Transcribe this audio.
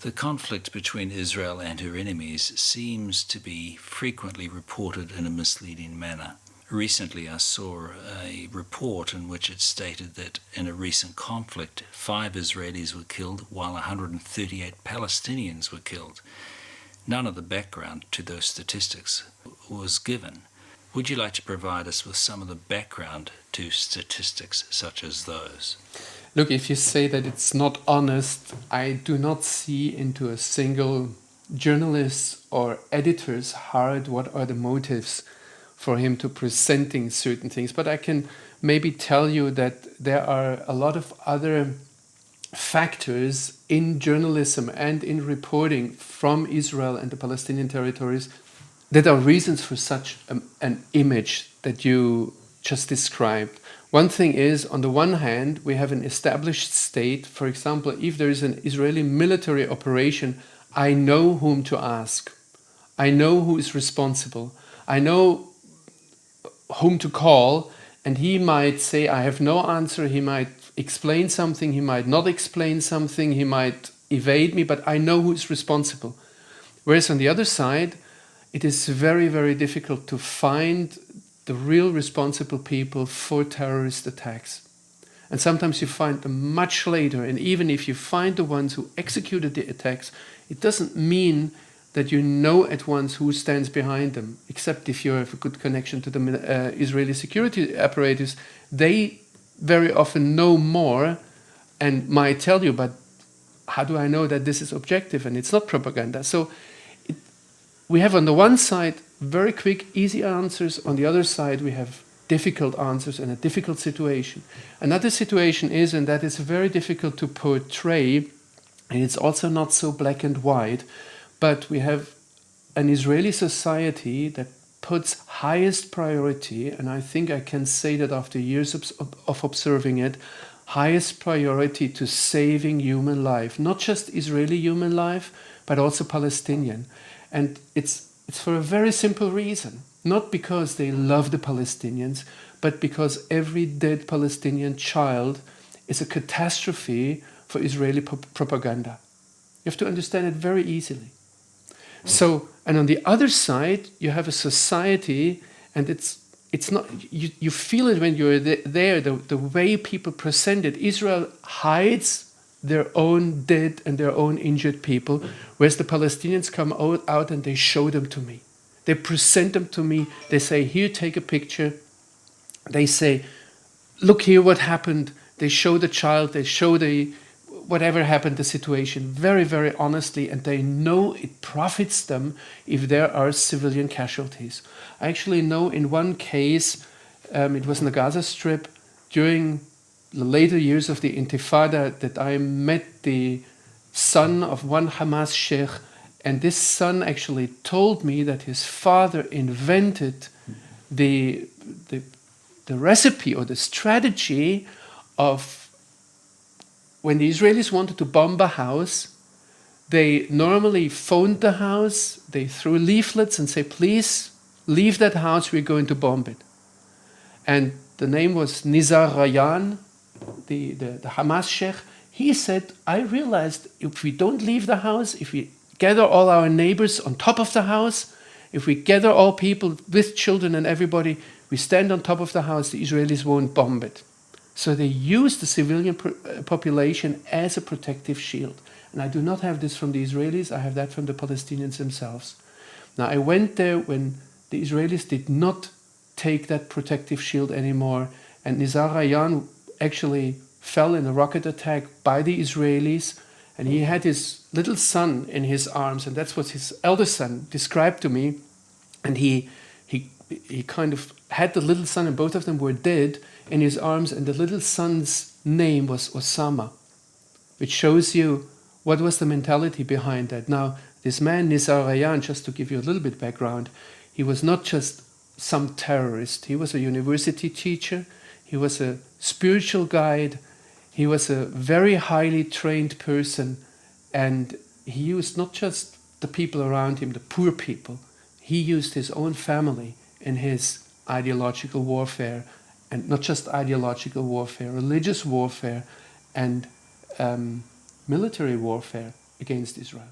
The conflict between Israel and her enemies seems to be frequently reported in a misleading manner. Recently I saw a report in which it stated that in a recent conflict 5 Israelis were killed while 138 Palestinians were killed. None of the background to those statistics was given. Would you like to provide us with some of the background to statistics such as those? Look, if you say that it's not honest, I do not see into a single journalist or editor's heart what are the motives for him to presenting certain things. But I can maybe tell you that there are a lot of other factors in journalism and in reporting from Israel and the Palestinian territories that are reasons for such an image that you just described. One thing is, on the one hand, we have an established state. For example, if there is an Israeli military operation, I know whom to ask. I know who is responsible. I know whom to call, and he might say, I have no answer. He might explain something. He might not explain something. He might evade me, but I know who is responsible. Whereas on the other side, it is very, very difficult to find the real responsible people for terrorist attacks. And sometimes you find them much later, and even if you find the ones who executed the attacks, it doesn't mean that you know at once who stands behind them, except if you have a good connection to the Israeli security apparatus. They very often know more and might tell you, but how do I know that this is objective and it's not propaganda? So we have on the one side very quick, easy answers. On the other side, we have difficult answers and a difficult situation. Another situation is, and that is very difficult to portray, and it's also not so black and white, but we have an Israeli society that puts highest priority, and I think I can say that after years of observing it, highest priority to saving human life, not just Israeli human life, but also Palestinian. And it's for a very simple reason, not because they love the Palestinians, but because every dead Palestinian child is a catastrophe for Israeli propaganda. You have to understand it very easily. So, and on the other side, you have a society, and it's not, you feel it when you're there, the way people present it. Israel hides their own dead and their own injured people, whereas the Palestinians come out and they show them to me. They present them to me. They say, here, take a picture. They say, look here what happened. They show the child, they show the whatever happened, the situation, very, very honestly, and they know it profits them if there are civilian casualties. I actually know in one case, it was in the Gaza Strip, during the later years of the Intifada, that I met the son of one Hamas sheikh, and this son actually told me that his father invented the recipe or the strategy of when the Israelis wanted to bomb a house, they normally phoned the house, they threw leaflets and say, please leave that house, we're going to bomb it. And the name was Nizar Rayan, the Hamas sheikh. He said, I realized if we don't leave the house, if we gather all our neighbors on top of the house, if we gather all people with children and everybody, we stand on top of the house, the Israelis won't bomb it. So they use the civilian population as a protective shield. And I do not have this from the Israelis, I have that from the Palestinians themselves. Now, I went there when the Israelis did not take that protective shield anymore, and Nizar Rayan actually fell in a rocket attack by the Israelis, and he had his little son in his arms, and that's what his elder son described to me. And he kind of had the little son, and both of them were dead, in his arms, and the little son's name was Osama, which shows you what was the mentality behind that. Now, this man, Nizar Rayan, just to give you a little bit background, he was not just some terrorist. He was a university teacher, he was a spiritual guide, he was a very highly trained person, and he used not just the people around him, the poor people, he used his own family in his ideological warfare, and not just ideological warfare, religious warfare, and military warfare. against Israel.